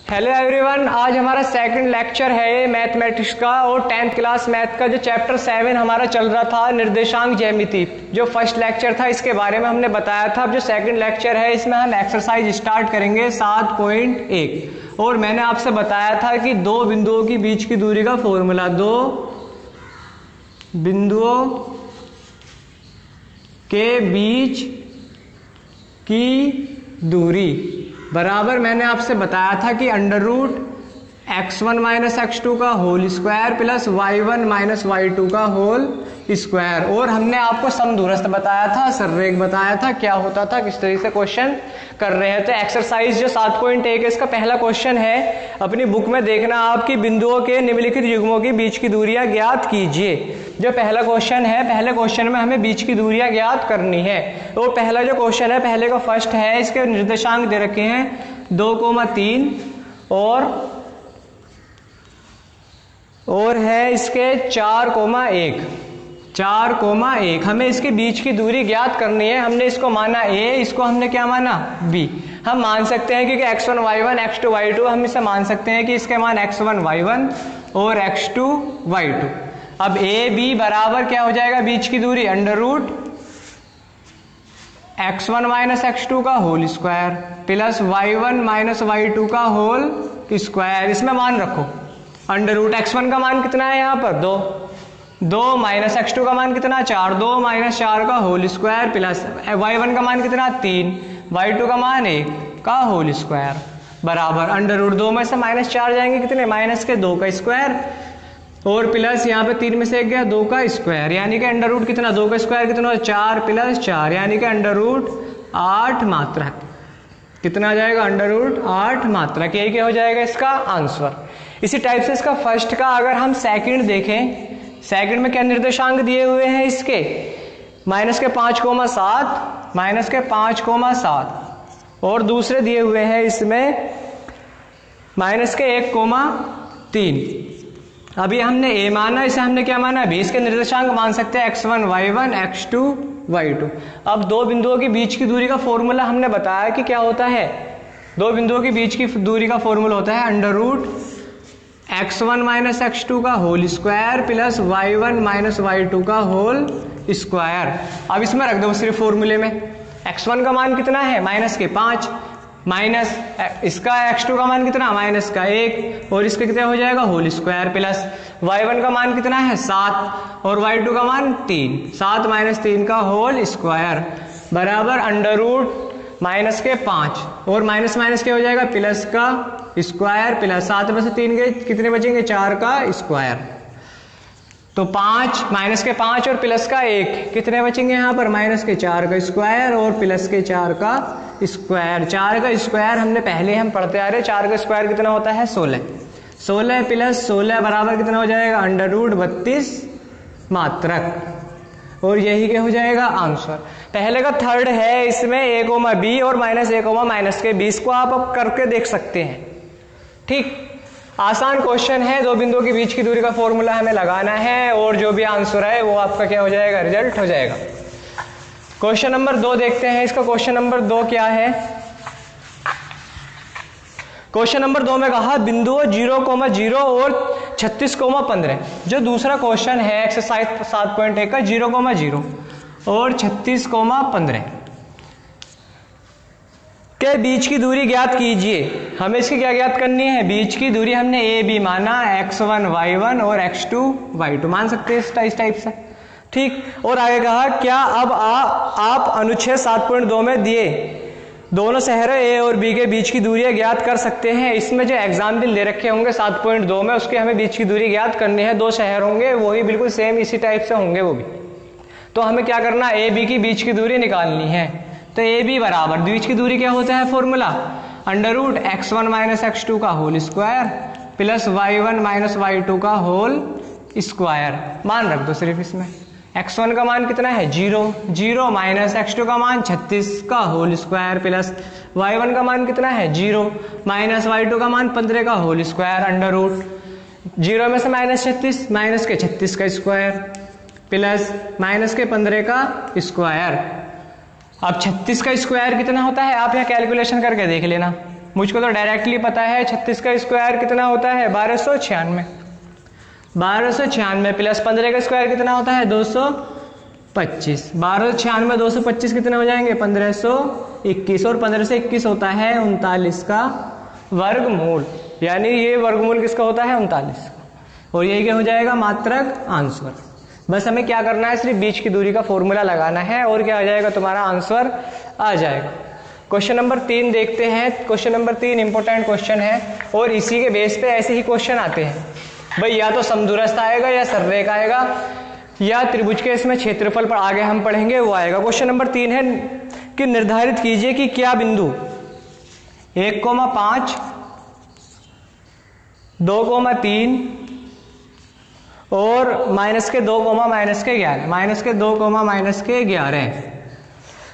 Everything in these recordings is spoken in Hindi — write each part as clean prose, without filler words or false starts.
हेलो एवरीवन, आज हमारा सेकंड लेक्चर है मैथमेटिक्स का और 10th क्लास मैथ का जो चैप्टर 7 हमारा चल रहा था निर्देशांक ज्यामिति। जो फर्स्ट लेक्चर था इसके बारे में हमने बताया था। अब जो सेकंड लेक्चर है इसमें हम एक्सरसाइज स्टार्ट करेंगे 7.1 और मैंने आपसे बताया था कि दो बिंदुओं के बीच की दूरी का फॉर्मूला, दो बिंदुओं के बीच की दूरी बराबर मैंने आपसे बताया था कि under root x1 minus x2 का whole square plus y1 minus y2 का होल स्क्वायर। और हमने आपको समदूरस्थ बताया था, सररेख बताया था क्या होता था, किस तरीके से क्वेश्चन कर रहे हैं। तो एक्सरसाइज जो 7.1 है इसका पहला क्वेश्चन है, अपनी बुक में देखना आपकी बिंदुओं के निम्नलिखित युग्मों की बीच की दूरियां ज्ञात कीजिए। जो पहला क्वेश्चन है, पहले क्वेश्चन में हमें बीच की दूरियां ज्ञात करनी है। तो पहला जो क्वेश्चन है, पहले का फर्स्ट है, इसके निर्देशांक दे रखे हैं 2,3 और है इसके 4,1 हमें इसके बीच की दूरी ज्ञात करनी है। हमने इसको माना a, इसको हमने क्या माना b। हम मान सकते हैं क्योंकि x1 y1 x2 y2, हम इसे मान सकते हैं कि इसके मान x1 y1 और x2 y2। अब a b बराबर क्या हो जाएगा बीच की दूरी, under root x1 minus x2 का whole square plus y1 minus y2 का होल स्क्वायर। इसमें मान रखो अंडर रूट x1 का मान कितना है यहाँ पर 2 माइनस x2 का मान कितना 4, 2 माइनस 4 का होल स्क्वायर प्लस y1 का मान कितना 3, y2 का मान 1 का होल स्क्वायर बराबर अंडर रूट 2 में से माइनस 4 जाएंगे कितने, माइनस के 2 का स्क्वायर और प्लस यहाँ पे 3 में से 1 गया 2 का स्क्वायर, यानी कि अंडर रूट कितना 2 का स्क्वायर कितना 4 प्लस 4 यानी कि अंडर रूट 8 मात्रक। कितना आ जाएगा अंडर रूट 8 मात्रक। यही क्या हो जाएगा इसका आंसर। इसी टाइप से इसका फर्स्ट का अगर हम सेकंड देखें, सेकंड में क्या निर्देशांक दिए हुए हैं इसके माइनस के 5,7 और दूसरे दिए हुए हैं इसमें माइनस के 1,3। अभी हमने a माना, इसे हमने क्या माना b। इसके निर्देशांक मान सकते हैं x1 y1 x2 y2। अब दो बिंदुओं के बीच की दूरी का फॉर्मूला हमने बताया कि क्या होता है, दो बिंदुओं के बीच की दूरी का फॉर्मूला होता है under root x1 minus x2 का whole square plus y1 minus y2 का होल स्क्वायर। अब इसमें रख दो सिर्फ फॉर्मूले में, x1 का मान कितना है माइनस के 5 माइनस इसका x2 का मान कितना माइनस का 1 और इसका कितना हो जाएगा होल स्क्वायर प्लस y1 का मान कितना है 7 और y2 का मान 3, 7 माइनस 3 का होल स्क्वायर बराबर अंडर रूट माइनस के 5 और माइनस माइनस क्या हो जाएगा प्लस का स्क्वायर प्लस 7 में से 3 गए कितने बचेंगे 4 का स्क्वायर। तो 5 माइनस के 5 और प्लस का 1 कितने बचेंगे यहाँ पर माइनस के 4 का स्क्वायर और प्लस के 4 का स्क्वायर। 4 का स्क्वायर हमने पहले हम पढ़ते आ रहे, 4 का स्क्वायर कितना होता है 16 प्लस 16 बराबर कितना हो जाएगा अंडर रूट 32 मात्रक। और यही क्या हो जाएगा आंसर। पहले का थर्ड है, इसमें a, b और माइनस a, माइनस के 20 को आप अब करके देख सकते हैं। ठीक, आसान क्वेश्चन है, दो बिंदुओं के बीच की दूरी का फॉर्मूला हमें लगाना है और जो भी आंसर है वो आपका क्या हो जाएगा, रिजल्ट हो जाएगा। क्वेश्चन नंबर 2 देखते हैं। इसका क्वेश्चन नंबर 2 क्या है। क्वेश्चन नंबर 2 में कहा बिंदुओं 0,0 और 36,15। जो दूसरा क्वेश्चन है एक्सरसाइज 7.1 का 0,0 और 36,15 के बीच की दूरी ज्ञात कीजिए। हमें इसकी क्या ज्ञात करनी है, बीच की दूरी। हमने a b माना, x1 y1 और x2 y2 मान सकते हैं इस टाइप से। ठीक, और आगे कहा क्या अब आप अनुच्छेद 7.2 में दिए दोनों शहरों a और b के बीच की दूरियां ज्ञात कर सकते हैं। इसमें जो एग्जाम्पल दे रखे होंगे 7.2 में उसके हमें बीच की दूरी ज्ञात करनी है। दो शहर होंगे वही बिल्कुल सेम इसी टाइप से होंगे वो भी। तो हमें क्या करना, a b की बीच की दूरी निकालनी है। तो a b बराबर बीच की दूरी क्या होता है formula under root x1 minus x2 का whole square plus y1 minus y2 का होल स्क्वायर। मान रख दो सिर्फ इसमें, x1 का मान कितना है 0 माइनस x2 का मान 36 का होल स्क्वायर प्लस y1 का मान कितना है 0 माइनस y2 का मान 15 का होल स्क्वायर अंडर रूट 0 में से माइनस 36 माइनस के 36 का स्क्वायर प्लस माइनस के 15 का स्क्वायर। अब 36 का स्क्वायर कितना होता है आप यहाँ कैलकुलेशन करके देख लेना, मुझको तो डायरेक्टली पता है 36 का स्क्वायर कितना होता है 1296, 1296 प्लस 15 का स्क्वायर कितना होता है 225, 1296 225 कितने हो जाएंगे 1521, और 15 से 21 होता है 39 का वर्गमूल, यानी ये वर्गमूल किसका होता है 39 का, और यही क्या हो जाएगा मात्रक आंसर। बस हमें क्या करना है, सिर्फ बीच की दूरी का फॉर्मूला लगाना है और क्या आ जाएगा, तुम्हारा आंसर आ जाएगा। क्वेश्चन नंबर 3 देखते हैं। क्वेश्चन नंबर 3 इंपॉर्टेंट क्वेश्चन है और इसी के बेस पे ऐसे ही क्वेश्चन आते हैं भाई, या तो समदूरस्थ आएगा या सररेखा आएगा या त्रिभुज के इसमें क्षेत्रफल पर आगे हम पढ़ेंगे वो आएगा। क्वेश्चन नंबर 3 है कि निर्धारित कीजिए कि क्या बिंदु 1,5, 2,3 और -2,-11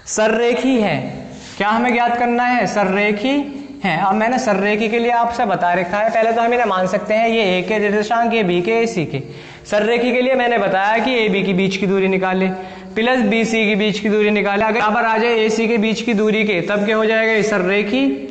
सररेखी है। क्या हमें ज्ञात करना है, सररेखी है। अब मैंने सररेखी के लिए आपसे बता रखा है, पहले तो हम इन्हें मान सकते हैं ये ए के निर्देशांक, ये बी के, ये सी के। सररेखी के लिए मैंने बताया कि ए बी की बीच की दूरी निकाले प्लस बी सी की बीच की दूरी निकाले, अगर बराबर आ जाए ए सी के बीच की दूरी के तब क्या हो जाएगा, ये सररेखी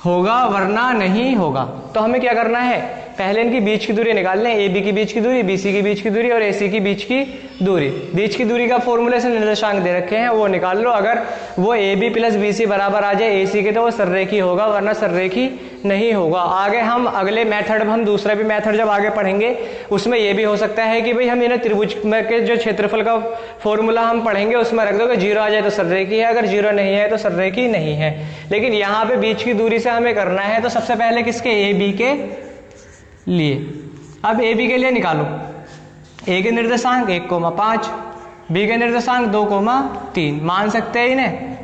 होगा वरना नहीं होगा। तो हमें क्या करना है, पहले इनकी बीच की दूरी निकाल लें, ए बी की बीच की दूरी, बी सी की बीच की दूरी और ए सी की बीच की दूरी। बीच की दूरी का फॉर्मूले से निर्देशांक दे रखे हैं वो निकाल लो, अगर वो A B plus B C बराबर आ जाए ए सी के तो वो सररेखी होगा वरना सररेखी नहीं होगा। आगे हम अगले मेथड हम दूसरा भी मेथड जब आगे पढ़ेंगे उसमें ये भी हो सकता है कि भाई हम इन्हें त्रिभुज के जो क्षेत्रफल का फॉर्मूला हम पढ़ेंगे उसमें रख दो कि 0 आ जाए तो सररेखी है, अगर 0 नहीं है तो सररेखी नहीं है। लेकिन यहाँ पे बीच की दूरी से हमें करना है तो सबसे पहले किसके, ए बी के लिए। अब ए बी के लिए निकालो, ए के निर्देशांक 1,5, बी के निर्देशांक 2,3। मान सकते हैं इन्हें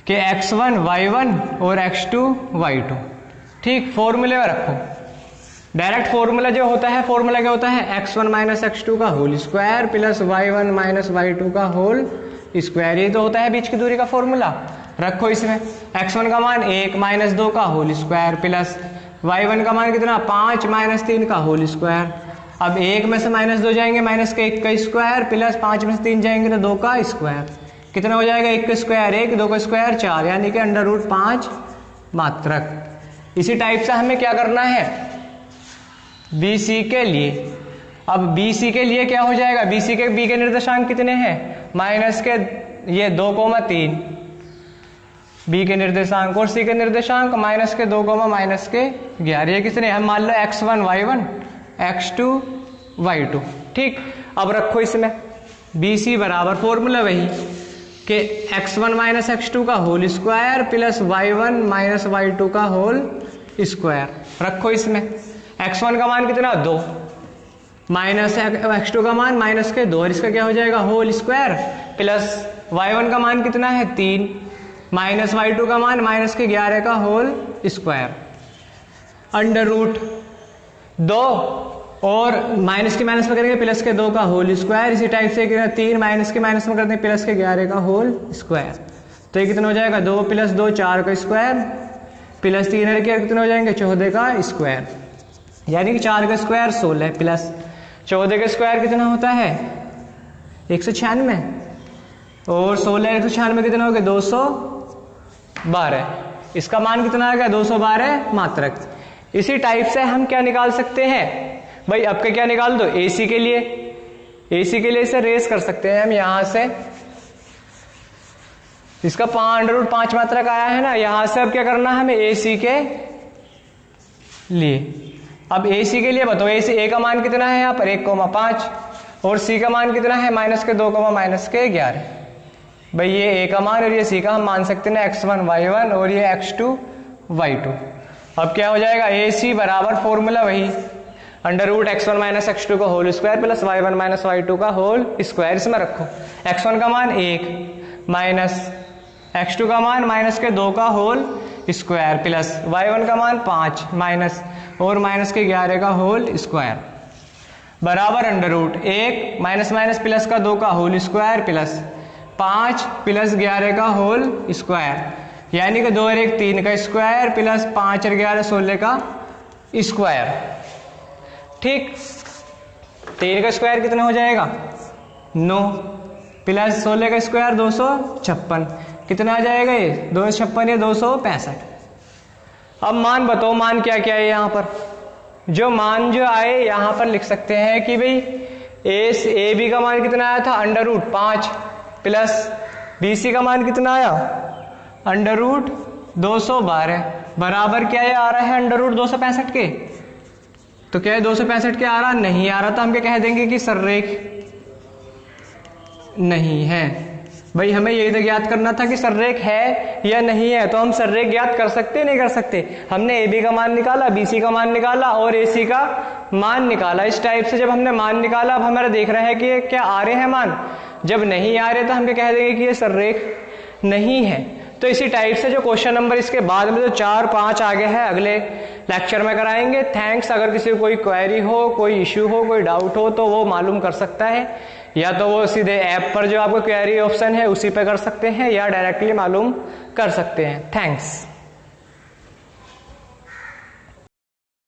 कि x1 y1 और x2 y2। ठीक, फॉर्मूले में रखो। डायरेक्ट फॉर्मूला जो होता है, फॉर्मूला क्या होता है, x1 माइनस x2 का whole square plus y1 minus y2 का होल स्क्वायर। ये तो होता है बीच की दूरी का फॉर्मूला। रखो इसमें x1 का मान 1 माइनस 2 का होल स्क्वायर प्लस y1 का मान कितना 5 माइनस 3 का होल स्क्वायर। अब 1 में से -2 जाएंगे, माइनस के 1 का स्क्वायर प्लस 5 में से 3 जाएंगे तो 2 का स्क्वायर। कितना हो जाएगा, 1 का स्क्वायर 1, 2 का स्क्वायर 4, यानी कि √5 मात्रक। इसी टाइप से हमें क्या करना है बी सी के लिए। अब बी सी के लिए क्या हो जाएगा, बी सी के बी के निर्देशांक कितने हैं, माइनस के ये 2,3 बी के निर्देशांक और सी के निर्देशांक माइनस के 2, -11। ये कितने, हम मान लो x1 y1 x2 y2। ठीक, अब रखो इसमें बी सी बराबर फॉर्मूला वही कि x1 माइनस x2 का whole square plus y1 minus y2 का होल स्क्वायर। रखो इसमें x1 का मान कितना 2 माइनस x2 का मान माइनस के 2 और इसका क्या हो जाएगा होल स्क्वायर प्लस y1 का मान कितना है 3 माइनस y2 का मान माइनस के 11 का होल स्क्वायर √2 और माइनस के माइनस में करेंगे प्लस के 2 का होल स्क्वायर। इसी टाइप से 3 माइनस के माइनस में करते हैं प्लस के 11 का होल स्क्वायर। तो ये कितना हो जाएगा 2 + 2 4 का स्क्वायर प्लस 3 के कितने हो जाएंगे 14 का स्क्वायर, यानी कि 4 का स्क्वायर 16 प्लस 14 का स्क्वायर कितना होता है 196 और 16 196 कितना हो गया 212। इसका मान कितना आ गया 212 मात्रक। इसी टाइप से हम क्या निकाल सकते हैं भाई, आपका क्या निकाल दो एसी के लिए। एसी के लिए इसे रेस कर सकते हैं हम यहां से, इसका √5 मात्रक आया है ना, यहां से अब क्या करना है हमें एसी के लिए। अब एसी के लिए बताओ, एसी ए का मान कितना है यहाँ पर 1,5 और सी का मान कितना है -2, -11। भाई ये ए का मान और ये सी का हम मान सकते हैं x1 y1 और ये x2 y2। अब क्या हो जाएगा ए सी बराबर फॉर्मूला वही √x1 माइनस x2 का whole square plus y1 minus y2 का होल स्क्वायर। इसमें रखो x1 का मान 1 माइनस x2 का मान माइनस के 2 का होल स्क्वायर प्लस y1 का मान 5 माइनस और माइनस के 11 का होल स्क्वायर बराबर √1 माइनस माइनस प्लस का 2 का होल स्क्वायर प्लस 5 प्लस 11 का होल स्क्वायर, यानी कि 2 और 1 3 का स्क्वायर प्लस 5 और 11 16 का स्क्वायर। ठीक, 3 का स्क्वायर कितना हो जाएगा 9 प्लस 16 का स्क्वायर 256, कितना आ जाएगा ये 256 या 265। अब मान बताओ मान क्या क्या है यहाँ पर। जो मान जो आए यहाँ पर लिख सकते हैं कि भाई ए बी का मान कितना आया था √5 प्लस बी सी का मान कितना आया √212 बराबर क्या है आ रहा है √265 के। तो क्या है 265 के आ रहा नहीं आ रहा तो हम क्या कह देंगे कि सररेख नहीं है। भाई हमें यही तो ज्ञात करना था कि सररेख है या नहीं है। तो हम सररेख ज्ञात कर सकते नहीं कर सकते। हमने ए बी का मान निकाला, बी सी का मान निकाला और ए सी का मान निकाला। इस टाइप से जब हमने मान निकाला अब हमारा देख रहा है कि ये क्या आ रहे हैं मान। जब नहीं आ रहे तो हम क्या कह देंगे कि ये सररेख नहीं है। तो इसी टाइप से जो क्वेश्चन नंबर इसके बाद में जो 4, 5 आगे है अगले लेक्चर में कराएंगे। थैंक्स। अगर किसी को कोई क्वेरी हो, कोई इश्यू हो, कोई डाउट हो तो वो मालूम कर सकता है, या तो वो सीधे ऐप पर जो आपको क्वेरी ऑप्शन है उसी पे कर सकते हैं या डायरेक्टली मालूम कर सकते हैं। थैंक्स।